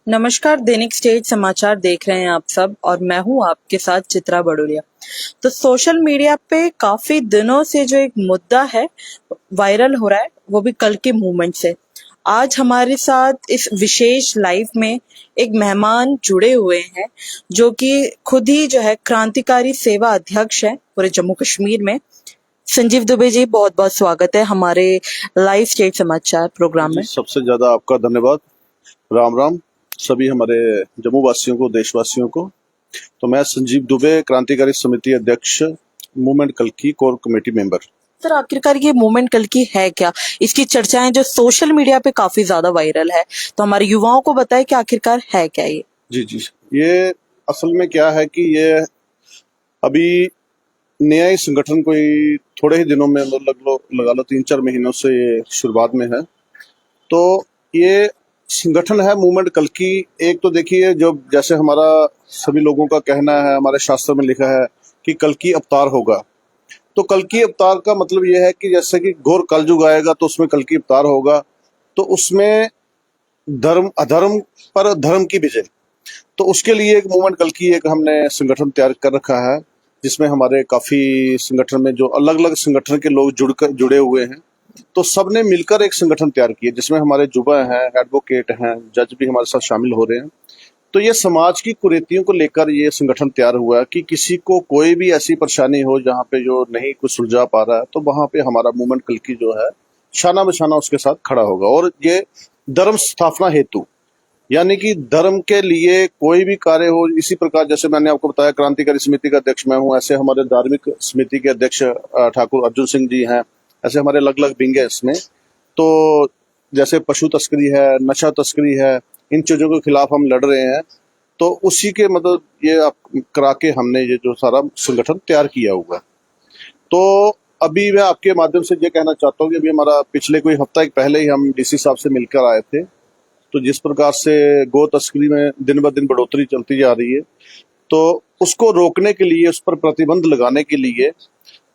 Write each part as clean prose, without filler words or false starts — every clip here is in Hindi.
नमस्कार, दैनिक स्टेट समाचार देख रहे हैं आप सब और मैं हूं आपके साथ चित्रा बड़ोरिया। तो सोशल मीडिया पे काफी दिनों से जो एक मुद्दा है वायरल हो रहा है, वो भी कल के मूवमेंट से। आज हमारे साथ इस विशेष लाइव में एक मेहमान जुड़े हुए हैं जो कि खुद ही जो है क्रांतिकारी सेवा अध्यक्ष है पूरे जम्मू कश्मीर में। संजीव दुबे जी, बहुत बहुत स्वागत है हमारे लाइव स्टेट समाचार प्रोग्राम में। सबसे ज्यादा आपका धन्यवाद। राम राम सभी हमारे जम्मू वासियों को, देशवासियों को। तो मैं संजीव दुबे, क्रांतिकारी समिति अध्यक्ष, मूवमेंट कल्की कोर कमेटी मेंबर। सर, आखिरकार ये मूवमेंट कल की है क्या? इसकी चर्चाएं जो सोशल मीडिया पे काफी ज्यादा वायरल है, तो हमारे युवाओं को बताएं कि आखिरकार है क्या ये। जी जी, ये असल में क्या है कि ये अभी नया ही संगठन कोई थोड़े ही दिनों में लगा लो 3-4 महीनों से ये शुरुआत में है। तो ये संगठन है मूवमेंट कल्की। एक तो देखिए, जो जैसे हमारा सभी लोगों का कहना है, हमारे शास्त्र में लिखा है कि कल्की अवतार होगा। तो कल्की अवतार का मतलब यह है कि जैसे कि घोर कलयुग आएगा तो उसमें कल्की अवतार होगा। तो उसमें धर्म अधर्म पर धर्म की विजय। तो उसके लिए एक मूवमेंट कल्की एक हमने संगठन तैयार कर रखा है, जिसमें हमारे काफी संगठन में जो अलग अलग संगठन के लोग जुड़े हुए हैं। तो सबने मिलकर एक संगठन तैयार किया, जिसमें हमारे जुबा हैं, एडवोकेट हैं, जज भी हमारे साथ शामिल हो रहे हैं। तो ये समाज की कुरीतियों को लेकर ये संगठन तैयार हुआ है कि किसी को कोई भी ऐसी परेशानी हो जहाँ पे जो नहीं कुछ सुलझा पा रहा है, तो वहां पे हमारा मूवमेंट कल्की जो है शाना बशाना उसके साथ खड़ा होगा। और ये धर्म स्थापना हेतु, यानी कि धर्म के लिए कोई भी कार्य हो, इसी प्रकार जैसे मैंने आपको बताया क्रांतिकारी समिति का अध्यक्ष मैं हूँ, ऐसे हमारे धार्मिक समिति के अध्यक्ष ठाकुर अर्जुन सिंह जी हैं। ऐसे हमारे अलग अलग विंग है इसमें। तो जैसे पशु तस्करी है, नशा तस्करी है, इन चीजों के खिलाफ हम लड़ रहे हैं। तो उसी के मतलब ये करा के हमने ये जो सारा संगठन तैयार किया हुआ है। तो अभी मैं आपके माध्यम से ये कहना चाहता हूँ कि अभी हमारा पिछले कोई हफ्ता एक पहले ही हम डीसी साहब से मिलकर आए थे। तो जिस प्रकार से गो तस्करी में दिन ब दिन बढ़ोतरी चलती जा रही है, तो उसको रोकने के लिए, उस पर प्रतिबंध लगाने के लिए,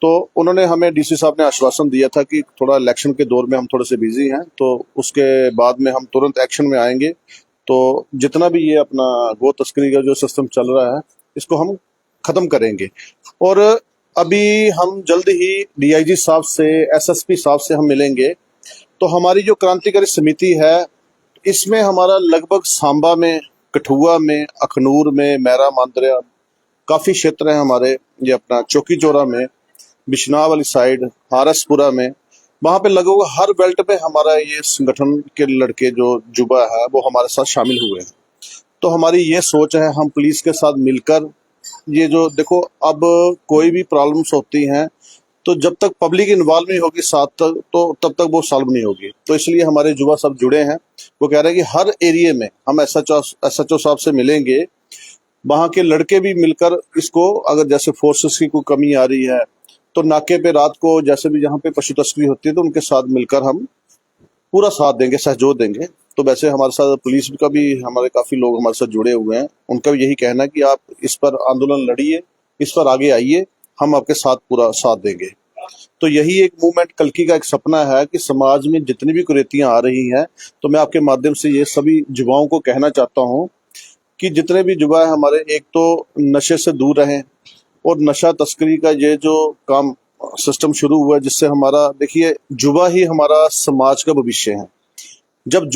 तो उन्होंने हमें, डीसी साहब ने आश्वासन दिया था कि थोड़ा इलेक्शन के दौर में हम थोड़े से बिजी हैं, तो उसके बाद में हम तुरंत एक्शन में आएंगे। तो जितना भी ये अपना गो तस्करी का जो सिस्टम चल रहा है, इसको हम खत्म करेंगे। और अभी हम जल्द ही डीआईजी साहब से, एसएसपी साहब से हम मिलेंगे। तो हमारी जो क्रांतिकारी समिति है, इसमें हमारा लगभग सांबा में, कठुआ में, अखनूर में, मैरा मांदरिया, काफी क्षेत्र है हमारे। ये अपना चौकी चौरा में, बिश्नाह वाली साइड, हारसपुरा में, वहां पे लगभग हर बेल्ट पे हमारा ये संगठन के लड़के जो जुबा है वो हमारे साथ शामिल हुए हैं। तो हमारी ये सोच है, हम पुलिस के साथ मिलकर ये जो देखो, अब कोई भी प्रॉब्लम्स होती हैं तो जब तक पब्लिक इन्वॉल्व नहीं होगी साथ तक, तो तब तक वो सॉल्व नहीं होगी। तो इसलिए हमारे युवा सब जुड़े हैं। वो कह रहे हैं कि हर एरिया में हम एसएचओ साहब से मिलेंगे, वहां के लड़के भी मिलकर इसको, अगर जैसे फोर्सेस की कोई कमी आ रही है तो नाके पे रात को जैसे भी जहाँ पे पशु तस्करी होती है, तो उनके साथ मिलकर हम पूरा साथ देंगे, सहयोग देंगे। तो वैसे हमारे साथ पुलिस का भी, हमारे काफी लोग हमारे साथ जुड़े हुए हैं, उनका भी यही कहना है कि आप इस पर आंदोलन लड़िए, इस पर आगे आइए, हम आपके साथ पूरा साथ देंगे। तो यही एक मूवमेंट कल्की का एक सपना है कि समाज में जितनी भी कुरीतियां आ रही हैं, तो मैं आपके माध्यम से ये सभी युवाओं को कहना चाहता हूँ कि जितने भी युवा है हमारे, एक तो नशे से दूर रहें। और नशा तस्करी का ये जो काम सिस्टम शुरू हुआ है, जिससे हमारा, देखिए, युवा ही हमारा समाज का भविष्य है। जब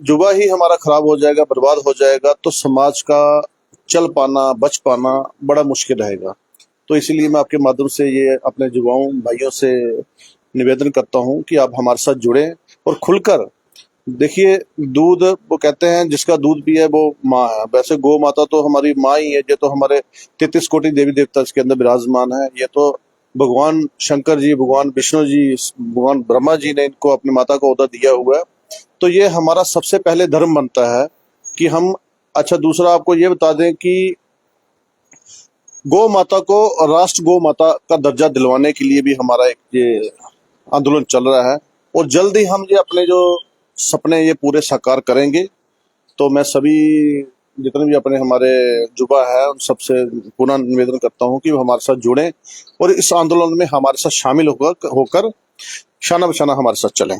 युवा ही हमारा खराब हो जाएगा, बर्बाद हो जाएगा, तो समाज का चल पाना, बच पाना बड़ा मुश्किल रहेगा। तो इसीलिए मैं आपके माध्यम से ये अपने युवाओं भाइयों से निवेदन करता हूँ कि आप हमारे साथ जुड़े और खुलकर देखिए। दूध, वो कहते हैं जिसका दूध पिए वो माँ है। वैसे गौ माता तो हमारी माँ ही है। ये तो हमारे 33 कोटि देवी देवता इसके अंदर विराजमान है। ये तो भगवान शंकर जी, भगवान विष्णु जी, भगवान ब्रह्मा जी ने इनको अपनी माता का ओहदा दिया हुआ है। तो ये हमारा सबसे पहले धर्म बनता है कि हम, अच्छा, दूसरा आपको ये बता दें कि गौ माता को राष्ट्र गौ माता का दर्जा दिलवाने के लिए भी हमारा एक ये आंदोलन चल रहा है। और जल्द ही हम ये अपने जो सपने ये पूरे साकार करेंगे। तो मैं सभी जितने भी अपने हमारे युवा है उन सबसे पुनः निवेदन करता हूँ कि वो हमारे साथ जुड़ें और इस आंदोलन में हमारे साथ शामिल होकर शाना बशाना हमारे साथ चलें।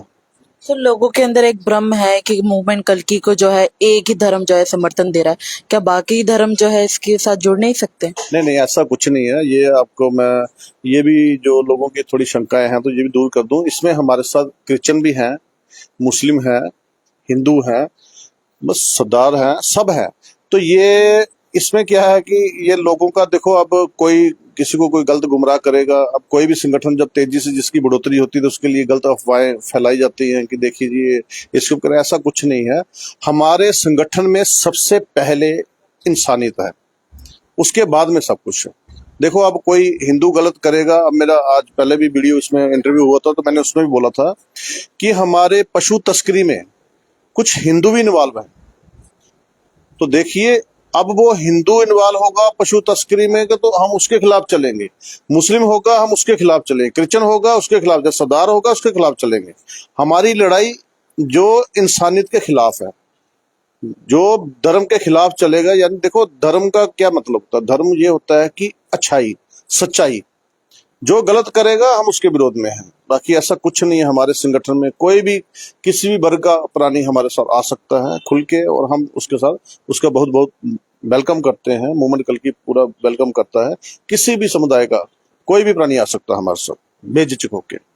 तो लोगों के अंदर एक भ्रम है कि मूवमेंट कल्कि को जो है एक ही धर्म जो है समर्थन दे रहा है, क्या बाकी धर्म जो है इसके साथ जुड़ नहीं सकते? नहीं नहीं, ऐसा कुछ नहीं है। ये आपको मैं, ये भी जो लोगों की थोड़ी शंकाएं हैं तो ये भी दूर कर दूं। इसमें हमारे साथ क्रिश्चियन भी हैं, मुस्लिम हैं, हिंदू हैं, बस सरदार हैं, सब हैं। तो ये इसमें क्या है कि ये लोगों का देखो, अब कोई किसी को कोई गलत गुमराह करेगा। अब कोई भी संगठन जब तेजी से जिसकी बढ़ोतरी होती है तो उसके लिए गलत अफवाहें फैलाई जाती हैं कि देखिए जी ये इसके ऊपर। ऐसा कुछ नहीं है। हमारे संगठन में सबसे पहले इंसानियत है, उसके बाद में सब कुछ है। देखो, अब कोई हिंदू गलत करेगा। अब मेरा आज पहले भी वीडियो इसमें इंटरव्यू हुआ था तो मैंने उसमें भी बोला था कि हमारे पशु तस्करी में कुछ हिंदू भी इन्वॉल्व हैं। तो देखिए, अब वो हिंदू इन्वॉल्व होगा पशु तस्करी में तो हम उसके खिलाफ चलेंगे, मुस्लिम होगा हम उसके खिलाफ चलेंगे, क्रिश्चियन होगा उसके खिलाफ, जब सरदार होगा उसके खिलाफ चलेंगे। हमारी लड़ाई जो इंसानियत के खिलाफ है, जो धर्म के खिलाफ चलेगा। यानी देखो, धर्म का क्या मतलब होता है? धर्म ये होता है कि अच्छाई, सच्चाई। जो गलत करेगा हम उसके विरोध में हैं। बाकी ऐसा कुछ नहीं है। हमारे संगठन में कोई भी किसी भी वर्ग का प्राणी हमारे साथ आ सकता है खुल के, और हम उसके साथ उसका बहुत बहुत वेलकम करते हैं। मूवमेंट कल की पूरा वेलकम करता है। किसी भी समुदाय का कोई भी प्राणी आ सकता है हमारे साथ बेझिझक होके।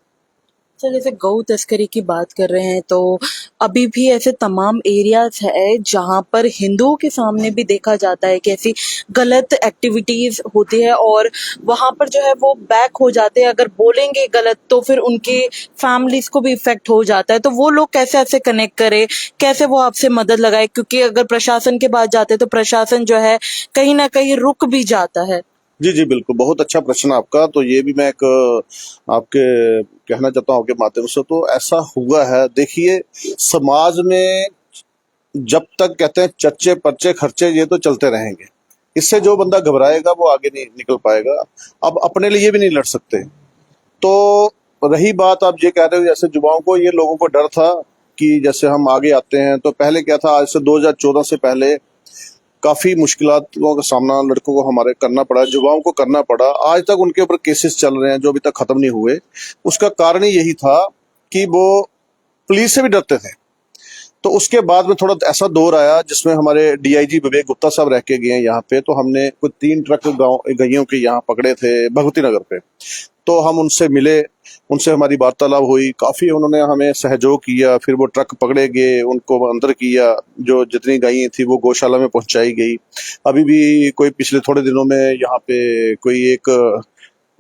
तो जैसे गौ तस्करी की बात कर रहे हैं तो अभी भी ऐसे तमाम एरियाज है जहां पर हिंदुओं के सामने भी देखा जाता है कि ऐसी गलत एक्टिविटीज होती है और वहां पर जो है वो बैक हो जाते हैं। अगर बोलेंगे गलत तो फिर उनके फैमिलीज को भी इफेक्ट हो जाता है। तो वो लोग कैसे ऐसे कनेक्ट करे, कैसे वो आपसे मदद लगाए? क्योंकि अगर प्रशासन के पास जाते हैं तो प्रशासन जो है कहीं ना कहीं रुक भी जाता है। जी जी बिल्कुल, बहुत अच्छा प्रश्न आपका। तो ये भी मैं एक आपके कहना चाहता हूँ आपके माध्यम से। तो ऐसा हुआ है, देखिए, समाज में जब तक कहते हैं चर्चे पर्चे खर्चे ये तो चलते रहेंगे। इससे जो बंदा घबराएगा वो आगे नहीं निकल पाएगा। अब अपने लिए भी नहीं लड़ सकते। तो रही बात, आप ये कह रहे हो जैसे युवाओं को, ये लोगों को डर था कि जैसे हम आगे आते हैं तो पहले क्या था, आज से 2014 से पहले काफी मुश्किलों का सामना लड़कों को हमारे करना पड़ा, युवाओं को करना पड़ा। आज तक उनके ऊपर केसेस चल रहे हैं जो अभी तक खत्म नहीं हुए। उसका कारण ही यही था कि वो पुलिस से भी डरते थे। तो उसके बाद में थोड़ा ऐसा दौर आया जिसमें हमारे डीआईजी विवेक गुप्ता साहब रह के गए यहाँ पे। तो हमने कुछ 3 ट्रक गाँव गइयों के यहाँ पकड़े थे भगवती नगर पे। तो हम उनसे मिले, उनसे हमारी वार्तालाप हुई, काफी उन्होंने हमें सहयोग किया। फिर वो ट्रक पकड़े गए, उनको अंदर किया, जो जितनी गायें थी वो गौशाला में पहुंचाई गई। अभी भी कोई पिछले थोड़े दिनों में यहाँ पे कोई एक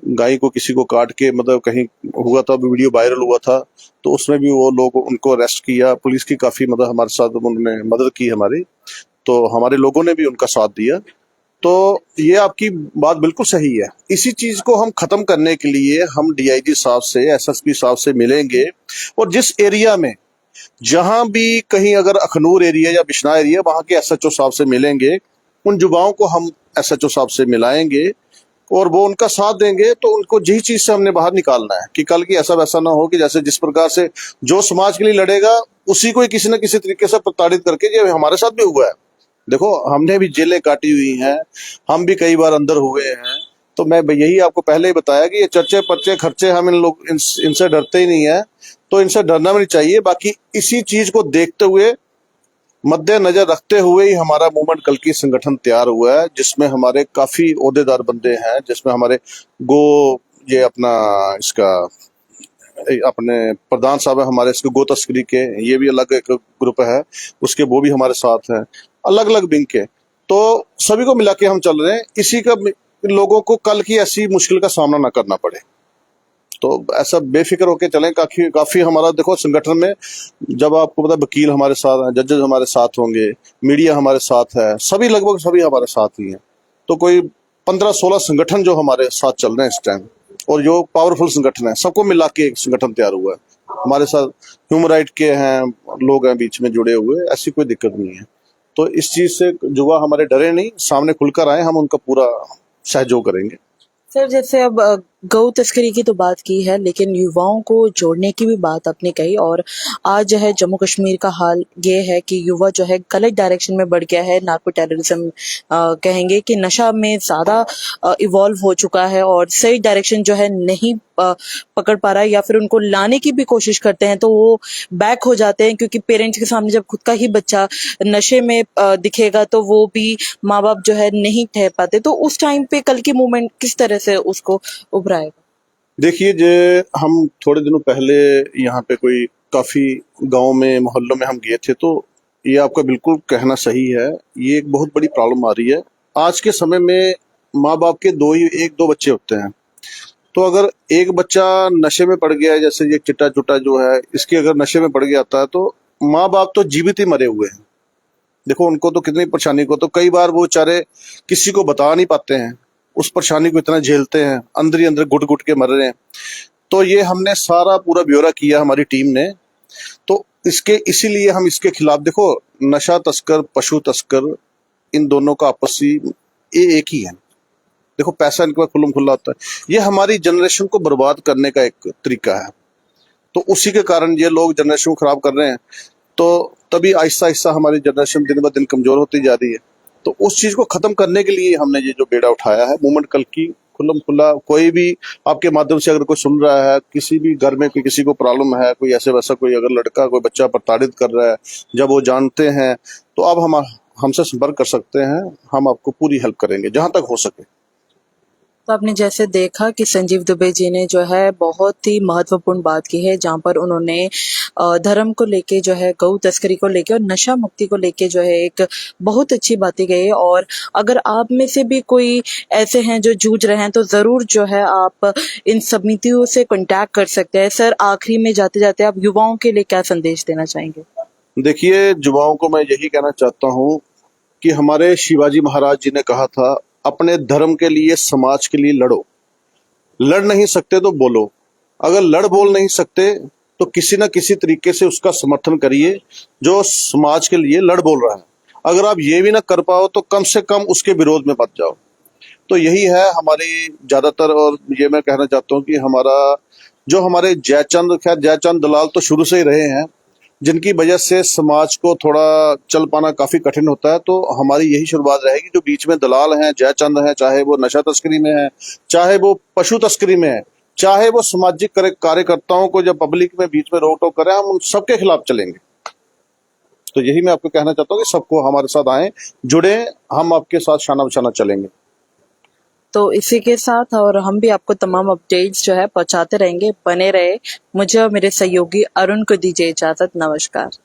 गाय को किसी को काट के मतलब कहीं हुआ था, वीडियो वायरल हुआ था। तो उसमें भी वो लोग उनको अरेस्ट किया। पुलिस की काफी मदद हमारे साथ उन्होंने मदद की हमारी, तो हमारे लोगों ने भी उनका साथ दिया। तो ये आपकी बात बिल्कुल सही है। इसी चीज को हम खत्म करने के लिए हम डीआईजी साहब से, एसएसपी साहब से मिलेंगे। और जिस एरिया में जहां भी कहीं अगर अखनूर एरिया या बिश्ना एरिया, वहां के एसएचओ साहब से मिलेंगे। उन युवाओं को हम एसएचओ साहब से मिलाएंगे और वो उनका साथ देंगे। तो उनको यही चीज से हमने बाहर निकालना है कि कल की ऐसा वैसा ना हो कि जैसे जिस प्रकार से जो समाज के लिए लड़ेगा उसी को ही किसी न किसी तरीके से प्रताड़ित करके, ये हमारे साथ भी हुआ है। देखो, हमने भी जेलें काटी हुई हैं, हम भी कई बार अंदर हुए हैं। तो मैं यही आपको पहले ही बताया कि ये चर्चे पर्चे खर्चे हम इनसे डरते ही नहीं है। तो इनसे डरना भी नहीं चाहिए। बाकी इसी चीज को देखते हुए, मद्देनजर रखते हुए ही हमारा मूवमेंट कल की संगठन तैयार हुआ है, जिसमें हमारे काफी ओहदेदार बंदे हैं। जिसमें हमारे गो ये अपना इसका अपने प्रधान साहब है हमारे इसके गो तस्करी के, ये भी अलग एक ग्रुप है उसके, वो भी हमारे साथ हैं, अलग अलग विंग के। तो सभी को मिला के हम चल रहे हैं, इसी का लोगों को कल की ऐसी मुश्किल का सामना ना करना पड़े। तो ऐसा बेफिक्र होके चलें। काफी काफी हमारा देखो संगठन में, जब आपको पता वकील हमारे साथ हैं, जजेस हमारे साथ होंगे, मीडिया हमारे साथ है, सभी लगभग सभी हमारे साथ ही हैं। तो कोई 15-16 संगठन जो हमारे साथ चल रहे हैं इस टाइम, और जो पावरफुल संगठन है, सबको मिला के एक संगठन तैयार हुआ है। हमारे साथ ह्यूमन राइट के हैं लोग हैं बीच में जुड़े हुए, ऐसी कोई दिक्कत नहीं है। तो इस चीज से युवा हमारे डरे नहीं, सामने खुलकर आए, हम उनका पूरा सहयोग करेंगे। सर जैसे अब गौ तस्करी की तो बात की है, लेकिन युवाओं को जोड़ने की भी बात आपने कही। और आज जो है जम्मू कश्मीर का हाल ये है कि युवा जो है गलत डायरेक्शन में बढ़ गया है। नार्को टेररिज्म कहेंगे कि नशा में ज़्यादा इवॉल्व हो चुका है और सही डायरेक्शन जो है नहीं पकड़ पा रहा है, या फिर उनको लाने की भी कोशिश करते हैं तो वो बैक हो जाते हैं, क्योंकि पेरेंट्स के सामने जब खुद का ही बच्चा नशे में दिखेगा तो वो भी माँ बाप जो है नहीं ठहर पाते। तो उस टाइम पे कल की मूवमेंट किस तरह से उसको उभराएगा? देखिए, जे हम थोड़े दिनों पहले यहाँ पे कोई काफी गांव में मोहल्लों में हम गए थे, तो ये आपका बिल्कुल कहना सही है। ये एक बहुत बड़ी प्रॉब्लम आ रही है आज के समय में। माँ बाप के एक दो बच्चे होते हैं, तो अगर एक बच्चा नशे में पड़ गया है, जैसे ये चिट्टा चुट्टा जो है, इसके अगर नशे में पड़ गया है तो माँ बाप तो जीवित ही मरे हुए हैं। देखो, उनको तो कितनी परेशानी को, तो कई बार वो बेचारे किसी को बता नहीं पाते हैं, उस परेशानी को इतना झेलते हैं, अंदर ही अंदर घुट घुट के मर रहे हैं। तो ये हमने सारा पूरा ब्यौरा किया हमारी टीम ने। तो इसीलिए हम इसके खिलाफ, देखो, नशा तस्कर, पशु तस्कर, इन दोनों का आपसी ये एक ही है। देखो, पैसा इनके पास खुल्लम खुल्ला होता है। ये हमारी जनरेशन को बर्बाद करने का एक तरीका है। तो उसी के कारण ये लोग जनरेशन को खराब कर रहे हैं। तो तभी आहिस्ता आहिस्ता हमारी जनरेशन दिन ब दिन कमजोर होती जा रही है। तो उस चीज को खत्म करने के लिए हमने ये जो बेड़ा उठाया है, मूवमेंट कल की, खुल्लम खुल्ला, कोई भी आपके माध्यम से अगर कोई सुन रहा है, किसी भी घर में कोई किसी को प्रॉब्लम है, कोई ऐसे वैसा कोई अगर लड़का कोई बच्चा प्रताड़ित कर रहा है, जब वो जानते हैं तो अब हम हमसे संपर्क कर सकते हैं। हम आपको पूरी हेल्प करेंगे जहां तक हो सके। तो आपने जैसे देखा कि संजीव दुबे जी ने जो है बहुत ही महत्वपूर्ण बात की है, जहां पर उन्होंने धर्म को लेके जो है, गौ तस्करी को लेके और नशा मुक्ति को लेके जो है एक बहुत अच्छी बातें कही है। और अगर आप में से भी कोई ऐसे हैं जो जूझ रहे हैं तो जरूर जो है आप इन समितियों से कांटेक्ट कर सकते हैं। सर, आखिरी में जाते जाते आप युवाओं के लिए क्या संदेश देना चाहेंगे? देखिए, युवाओं को मैं यही कहना चाहता हूँ कि हमारे शिवाजी महाराज जी ने कहा था, अपने धर्म के लिए, समाज के लिए लड़ो। लड़ नहीं सकते तो बोलो। अगर लड़ बोल नहीं सकते तो किसी ना किसी तरीके से उसका समर्थन करिए जो समाज के लिए लड़ बोल रहा है। अगर आप ये भी ना कर पाओ तो कम से कम उसके विरोध में मत जाओ। तो यही है हमारी ज्यादातर। और ये मैं कहना चाहता हूँ कि हमारे जयचंद, खैर जयचंद दलाल तो शुरू से ही रहे हैं, जिनकी वजह से समाज को थोड़ा चल पाना काफी कठिन होता है। तो हमारी यही शुरुआत रहेगी, जो बीच में दलाल हैं, जयचंद हैं, चाहे वो नशा तस्करी में है, चाहे वो पशु तस्करी में है, चाहे वो सामाजिक कार्यकर्ताओं को जब पब्लिक में बीच में रोक टोक करें, हम उन सबके खिलाफ चलेंगे। तो यही मैं आपको कहना चाहता हूँ कि सबको हमारे साथ आए, जुड़े, हम आपके साथ शाना बशाना चलेंगे। तो इसी के साथ और हम भी आपको तमाम अपडेट्स जो है पहुंचाते रहेंगे। बने रहे। मुझे और मेरे सहयोगी अरुण को दीजिए इजाजत। नमस्कार।